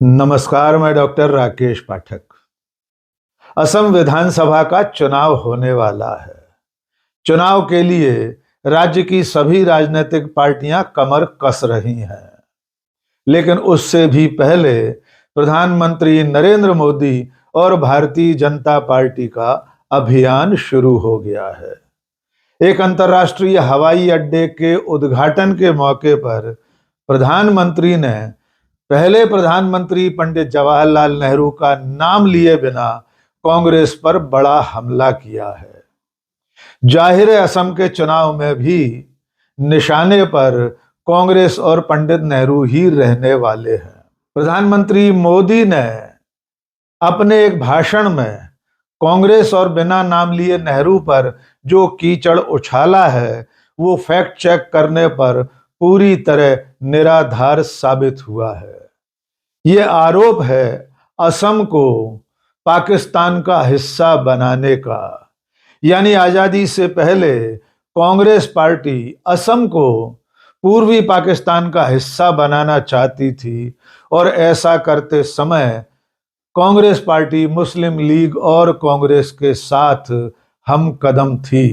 नमस्कार, मैं डॉक्टर राकेश पाठक। असम विधानसभा का चुनाव होने वाला है। चुनाव के लिए राज्य की सभी राजनीतिक पार्टियां कमर कस रही हैं, लेकिन उससे भी पहले प्रधानमंत्री नरेंद्र मोदी और भारतीय जनता पार्टी का अभियान शुरू हो गया है। एक अंतर्राष्ट्रीय हवाई अड्डे के उद्घाटन के मौके पर प्रधानमंत्री ने पहले प्रधानमंत्री पंडित जवाहरलाल नेहरू का नाम लिए बिना कांग्रेस पर बड़ा हमला किया है। जाहिर है, असम के चुनाव में भी निशाने पर कांग्रेस और पंडित नेहरू ही रहने वाले हैं। प्रधानमंत्री मोदी ने अपने एक भाषण में कांग्रेस और बिना नाम लिए नेहरू पर जो कीचड़ उछाला है, वो फैक्ट चेक करने पर पूरी तरह निराधार साबित हुआ है। ये आरोप है असम को पाकिस्तान का हिस्सा बनाने का, यानी आजादी से पहले कांग्रेस पार्टी असम को पूर्वी पाकिस्तान का हिस्सा बनाना चाहती थी और ऐसा करते समय कांग्रेस पार्टी मुस्लिम लीग और कांग्रेस के साथ हम कदम थी।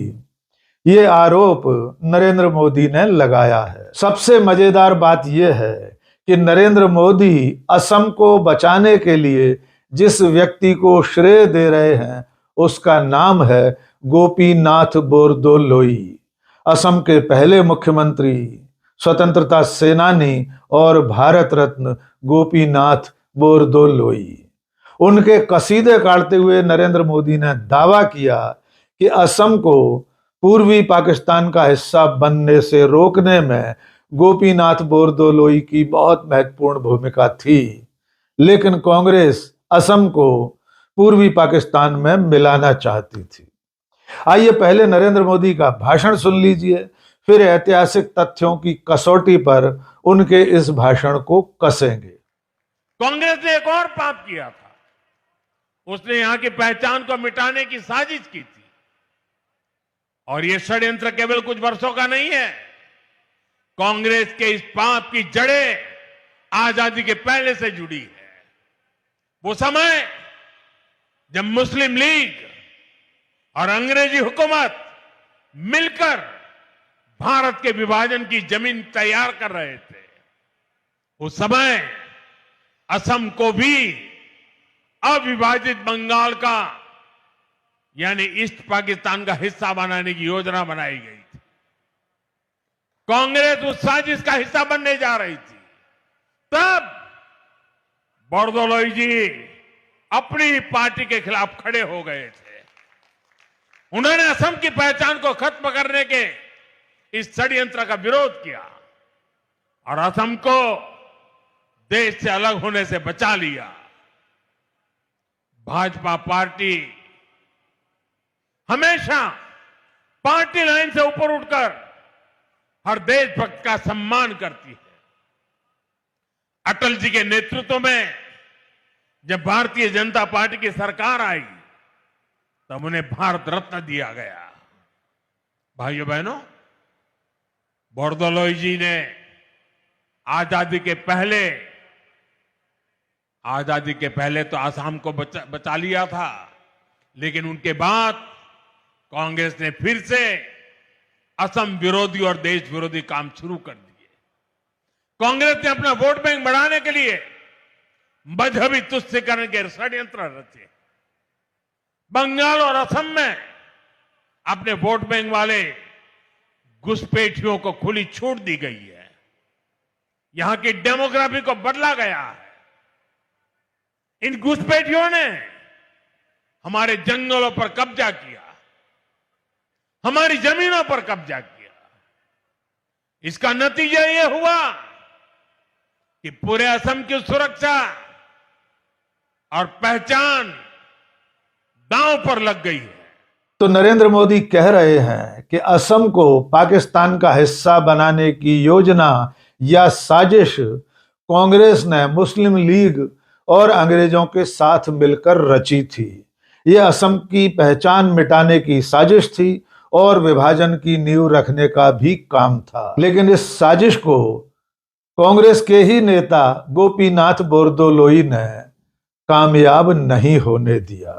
ये आरोप नरेंद्र मोदी ने लगाया है। सबसे मजेदार बात यह है कि नरेंद्र मोदी असम को बचाने के लिए जिस व्यक्ति को श्रेय दे रहे हैं, उसका नाम है गोपीनाथ बोरदोलोई। असम के पहले मुख्यमंत्री, स्वतंत्रता सेनानी और भारत रत्न गोपीनाथ बोरदोलोई। उनके कसीदे काटते हुए नरेंद्र मोदी ने दावा किया कि असम को पूर्वी पाकिस्तान का हिस्सा बनने से रोकने में गोपीनाथ बोरदोलोई की बहुत महत्वपूर्ण भूमिका थी, लेकिन कांग्रेस असम को पूर्वी पाकिस्तान में मिलाना चाहती थी। आइए पहले नरेंद्र मोदी का भाषण सुन लीजिए, फिर ऐतिहासिक तथ्यों की कसौटी पर उनके इस भाषण को कसेंगे। कांग्रेस ने एक और पाप किया था। उसने यहां की पहचान को मिटाने की साजिश की थी, और यह षड्यंत्र केवल कुछ वर्षों का नहीं है। कांग्रेस के इस पाप की जड़ें आजादी के पहले से जुड़ी है। वो समय जब मुस्लिम लीग और अंग्रेजी हुकूमत मिलकर भारत के विभाजन की जमीन तैयार कर रहे थे, उस समय असम को भी अविभाजित बंगाल का यानी ईस्ट पाकिस्तान का हिस्सा बनाने की योजना बनाई गई थी। कांग्रेस उस साजिश का हिस्सा बनने जा रही थी। तब बोरदोलोई जी अपनी पार्टी के खिलाफ खड़े हो गए थे। उन्होंने असम की पहचान को खत्म करने के इस षड्यंत्र का विरोध किया और असम को देश से अलग होने से बचा लिया। भाजपा पार्टी हमेशा पार्टी लाइन से ऊपर उठकर हर देशभक्त का सम्मान करती है। अटल जी के नेतृत्व में जब भारतीय जनता पार्टी की सरकार आई, तब उन्हें भारत रत्न दिया गया। भाइयों बहनों, बोरदोलोई जी ने आजादी के पहले तो आसाम को बचा लिया था, लेकिन उनके बाद कांग्रेस ने फिर से असम विरोधी और देश विरोधी काम शुरू कर दिए। कांग्रेस ने अपना वोट बैंक बढ़ाने के लिए मजहबी तुष्टीकरण के षड्यंत्र रचे। बंगाल और असम में अपने वोट बैंक वाले घुसपैठियों को खुली छूट दी गई है। यहां की डेमोग्राफी को बदला गया है। इन घुसपैठियों ने हमारे जंगलों पर कब्जा किया, हमारी जमीनों पर कब्जा किया। इसका नतीजा यह हुआ कि पूरे असम की सुरक्षा और पहचान दांव पर लग गई है। तो नरेंद्र मोदी कह रहे हैं कि असम को पाकिस्तान का हिस्सा बनाने की योजना या साजिश कांग्रेस ने मुस्लिम लीग और अंग्रेजों के साथ मिलकर रची थी। यह असम की पहचान मिटाने की साजिश थी और विभाजन की नींव रखने का भी काम था। लेकिन इस साजिश को कांग्रेस के ही नेता गोपीनाथ बोरदोलोई ने कामयाब नहीं होने दिया।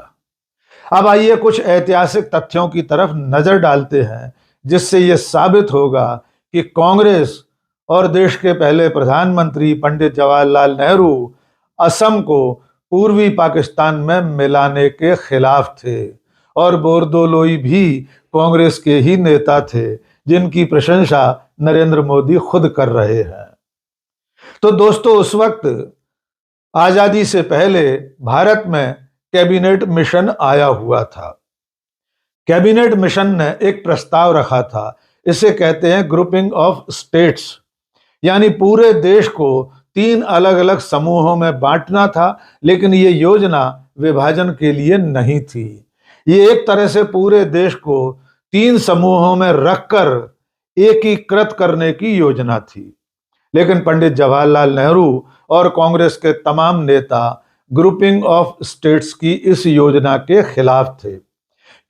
अब आइए कुछ ऐतिहासिक तथ्यों की तरफ नजर डालते हैं, जिससे यह साबित होगा कि कांग्रेस और देश के पहले प्रधानमंत्री पंडित जवाहरलाल नेहरू असम को पूर्वी पाकिस्तान में मिलाने के खिलाफ थे और बोरदोलोई भी कांग्रेस के ही नेता थे, जिनकी प्रशंसा नरेंद्र मोदी खुद कर रहे हैं। तो दोस्तों, उस वक्त आजादी से पहले भारत में कैबिनेट मिशन आया हुआ था। कैबिनेट मिशन ने एक प्रस्ताव रखा था, इसे कहते हैं ग्रुपिंग ऑफ स्टेट्स, यानी पूरे देश को 3 अलग अलग समूहों में बांटना था, लेकिन ये योजना विभाजन के लिए नहीं थी। ये एक तरह से पूरे देश को 3 समूहों में रखकर एकीकृत करने की योजना थी। लेकिन पंडित जवाहरलाल नेहरू और कांग्रेस के तमाम नेता ग्रुपिंग ऑफ स्टेट्स की इस योजना के खिलाफ थे,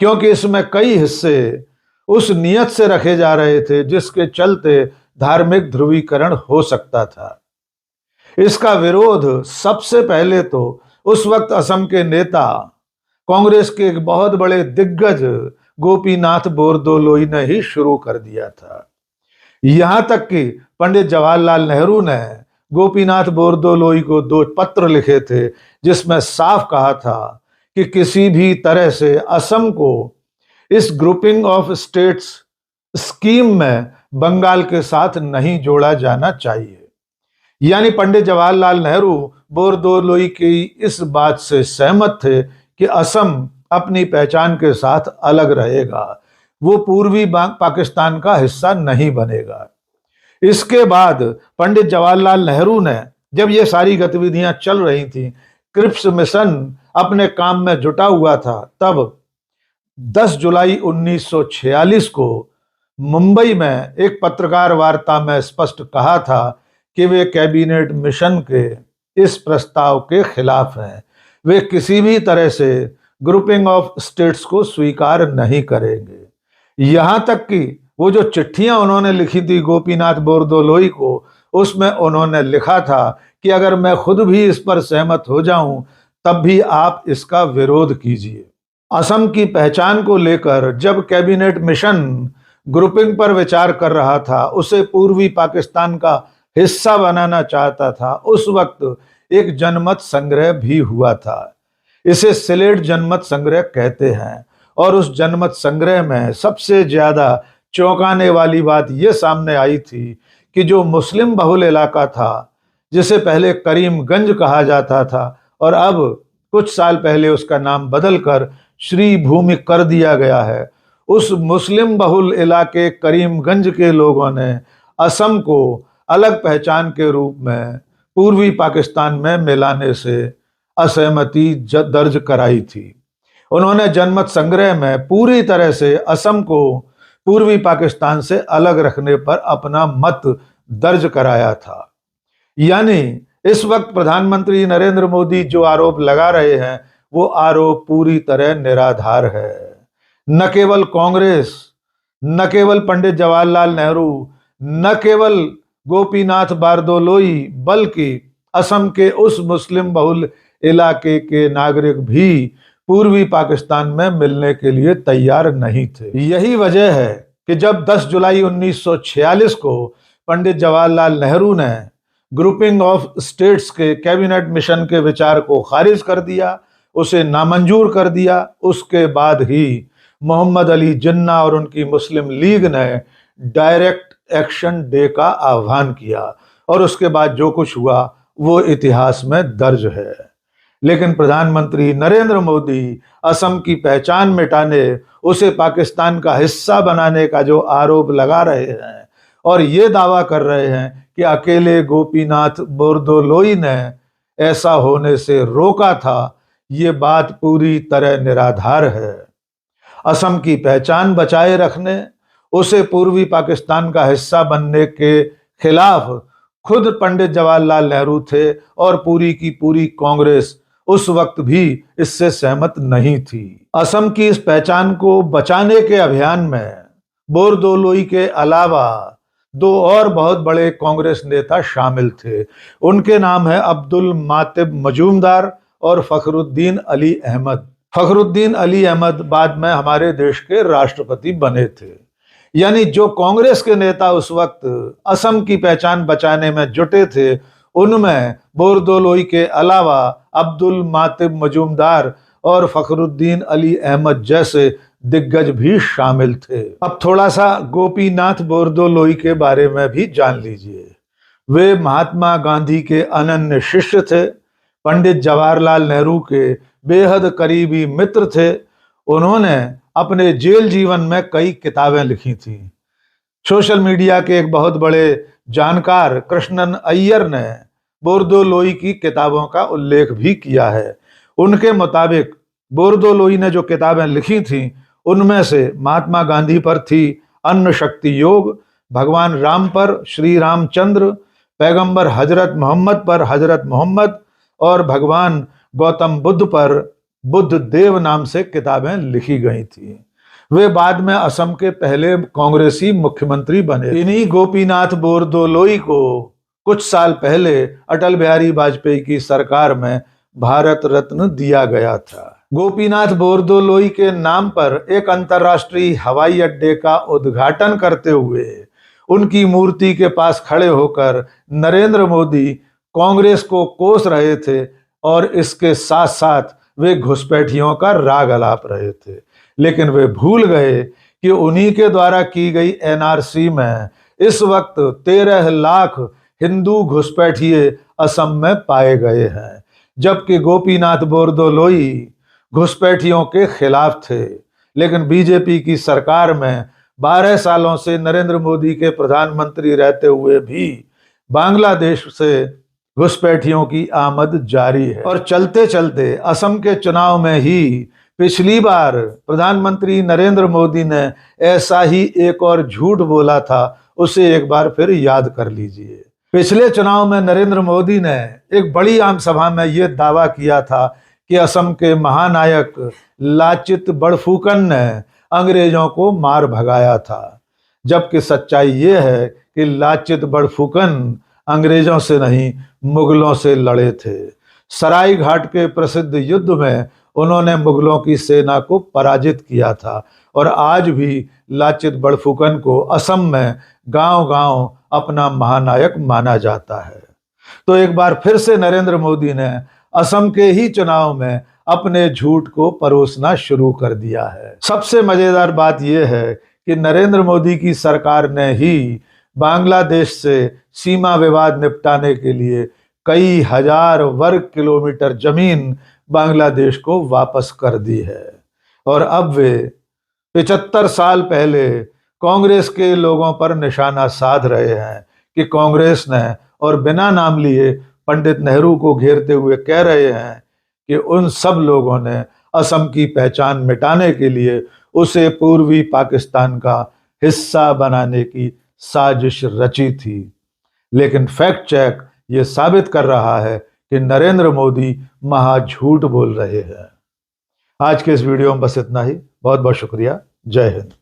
क्योंकि इसमें कई हिस्से उस नियत से रखे जा रहे थे जिसके चलते धार्मिक ध्रुवीकरण हो सकता था। इसका विरोध सबसे पहले तो उस वक्त असम के नेता, कांग्रेस के एक बहुत बड़े दिग्गज गोपीनाथ बोरदोलोई ने ही शुरू कर दिया था। यहां तक कि पंडित जवाहरलाल नेहरू ने गोपीनाथ बोरदोलोई को 2 पत्र लिखे थे, जिसमें साफ कहा था कि किसी भी तरह से असम को इस ग्रुपिंग ऑफ स्टेट्स स्कीम में बंगाल के साथ नहीं जोड़ा जाना चाहिए। यानी पंडित जवाहरलाल नेहरू बोरदोलोई की इस बात से सहमत थे कि असम अपनी पहचान के साथ अलग रहेगा, वो पूर्वी पाकिस्तान का हिस्सा नहीं बनेगा। इसके बाद पंडित जवाहरलाल नेहरू ने, जब ये सारी गतिविधियां चल रही थी, क्रिप्स मिशन अपने काम में जुटा हुआ था, तब 10 जुलाई 1946 को मुंबई में एक पत्रकार वार्ता में स्पष्ट कहा था कि वे कैबिनेट मिशन के इस प्रस्ताव के खिलाफ हैं। वे किसी भी तरह से ग्रुपिंग ऑफ स्टेट्स को स्वीकार नहीं करेंगे। यहां तक कि वो जो चिट्ठियां उन्होंने लिखी थी गोपीनाथ बोरदोलोई को, उसमें उन्होंने लिखा था कि अगर मैं खुद भी इस पर सहमत हो जाऊं तब भी आप इसका विरोध कीजिए। असम की पहचान को लेकर जब कैबिनेट मिशन ग्रुपिंग पर विचार कर रहा था, उसे पूर्वी पाकिस्तान का हिस्सा बनाना चाहता था, उस वक्त एक जनमत संग्रह भी हुआ था। इसे सिलेट जनमत संग्रह कहते हैं। और उस जनमत संग्रह में सबसे ज्यादा चौंकाने वाली बात यह सामने आई थी कि जो मुस्लिम बहुल इलाका था, जिसे पहले करीमगंज कहा जाता था और अब कुछ साल पहले उसका नाम बदलकर श्री भूमि कर दिया गया है, उस मुस्लिम बहुल इलाके करीमगंज के लोगों ने असम को अलग पहचान के रूप में पूर्वी पाकिस्तान में मिलाने से असहमति दर्ज कराई थी। उन्होंने जनमत संग्रह में पूरी तरह से असम को पूर्वी पाकिस्तान से अलग रखने पर अपना मत दर्ज कराया था। यानी इस वक्त प्रधानमंत्री नरेंद्र मोदी जो आरोप लगा रहे हैं, वो आरोप पूरी तरह निराधार है। न केवल कांग्रेस, न केवल पंडित जवाहरलाल नेहरू, न केवल गोपीनाथ बोरदोलोई, बल्कि असम के उस मुस्लिम बहुल इलाके के नागरिक भी पूर्वी पाकिस्तान में मिलने के लिए तैयार नहीं थे। यही वजह है कि जब 10 जुलाई 1946 को पंडित जवाहरलाल नेहरू ने ग्रुपिंग ऑफ स्टेट्स के कैबिनेट मिशन के विचार को खारिज कर दिया, उसे नामंजूर कर दिया, उसके बाद ही मोहम्मद अली जिन्ना और उनकी मुस्लिम लीग ने डायरेक्ट एक्शन डे का आह्वान किया और उसके बाद जो कुछ हुआ वो इतिहास में दर्ज है। लेकिन प्रधानमंत्री नरेंद्र मोदी असम की पहचान मिटाने, उसे पाकिस्तान का हिस्सा बनाने का जो आरोप लगा रहे हैं और ये दावा कर रहे हैं कि अकेले गोपीनाथ बोरदोलोई ने ऐसा होने से रोका था, ये बात पूरी तरह निराधार है। असम की पहचान बचाए रखने, उसे पूर्वी पाकिस्तान का हिस्सा बनने के खिलाफ खुद पंडित जवाहरलाल नेहरू थे और पूरी की पूरी कांग्रेस उस वक्त भी इससे सहमत नहीं थी। असम की इस पहचान को बचाने के अभियान में बोरदोलोई के अलावा दो और बहुत बड़े कांग्रेस नेता शामिल थे। उनके नाम है अब्दुल मातिब मजूमदार और फखरुद्दीन अली अहमद। फखरुद्दीन अली अहमद बाद में हमारे देश के राष्ट्रपति बने थे। यानी जो कांग्रेस के नेता उस वक्त असम की पहचान बचाने में जुटे थे, उनमें बोरदोलोई के अलावा अब्दुल मातिब मजूमदार और फखरुद्दीन अली अहमद जैसे दिग्गज भी शामिल थे। अब थोड़ा सा गोपीनाथ बोरदोलोई के बारे में भी जान लीजिए। वे महात्मा गांधी के अनन्य शिष्य थे, पंडित जवाहरलाल नेहरू के बेहद करीबी मित्र थे। उन्होंने अपने जेल जीवन में कई किताबें लिखी थी। सोशल मीडिया के एक बहुत बड़े जानकार कृष्णन अय्यर ने बोरदोलोई की किताबों का उल्लेख भी किया है। उनके मुताबिक बोरदोलोई ने जो किताबें लिखी थीं, उनमें से महात्मा गांधी पर थी अन्न शक्ति योग, भगवान राम पर श्री रामचंद्र, पैगंबर हजरत मोहम्मद पर हजरत मोहम्मद और भगवान गौतम बुद्ध पर बुद्ध देव नाम से किताबें लिखी गई थी। वे बाद में असम के पहले कांग्रेसी मुख्यमंत्री बने। इन्हीं गोपीनाथ बोरदोलोई को कुछ साल पहले अटल बिहारी वाजपेयी की सरकार में भारत रत्न दिया गया था। गोपीनाथ बोरदोलोई के नाम पर एक अंतर्राष्ट्रीय हवाई अड्डे का उद्घाटन करते हुए उनकी मूर्ति के पास खड़े होकर नरेंद्र मोदी कांग्रेस को कोस रहे थे और इसके साथ साथ वे घुसपैठियों का राग अलाप रहे थे। लेकिन वे भूल गए कि उन्हीं के द्वारा की गई एनआरसी में इस वक्त 13 लाख हिंदू घुसपैठिए असम में पाए गए हैं, जबकि गोपीनाथ बोरदोलोई घुसपैठियों के खिलाफ थे। लेकिन बीजेपी की सरकार में 12 सालों से नरेंद्र मोदी के प्रधानमंत्री रहते हुए भी बांग्लादेश से घुसपैठियों की आमद जारी है। और चलते चलते असम के चुनाव में ही पिछली बार प्रधानमंत्री नरेंद्र मोदी ने ऐसा ही एक और झूठ बोला था, उसे एक बार फिर याद कर लीजिए। पिछले चुनाव में नरेंद्र मोदी ने एक बड़ी आम सभा में यह दावा किया था कि असम के महानायक लाचित बड़फुकन ने अंग्रेजों को मार भगाया था, जबकि सच्चाई ये है कि लाचित बड़फुकन अंग्रेजों से नहीं, मुगलों से लड़े थे। सराय घाट के प्रसिद्ध युद्ध में उन्होंने मुगलों की सेना को पराजित किया था और आज भी लाचित बड़फुकन को असम में गांव-गांव अपना महानायक माना जाता है। तो एक बार फिर से नरेंद्र मोदी ने असम के ही चुनाव में अपने झूठ को परोसना शुरू कर दिया है। सबसे मजेदार बात यह है कि नरेंद्र मोदी की सरकार ने ही बांग्लादेश से सीमा विवाद निपटाने के लिए कई हजार वर्ग किलोमीटर जमीन बांग्लादेश को वापस कर दी है। और अब वे 75 साल पहले कांग्रेस के लोगों पर निशाना साध रहे हैं कि कांग्रेस ने, और बिना नाम लिए पंडित नेहरू को घेरते हुए कह रहे हैं कि उन सब लोगों ने असम की पहचान मिटाने के लिए उसे पूर्वी पाकिस्तान का हिस्सा बनाने की साजिश रची थी। लेकिन फैक्ट चेक ये साबित कर रहा है कि नरेंद्र मोदी महा झूठ बोल रहे हैं। आज के इस वीडियो में बस इतना ही। बहुत बहुत शुक्रिया। जय हिंद।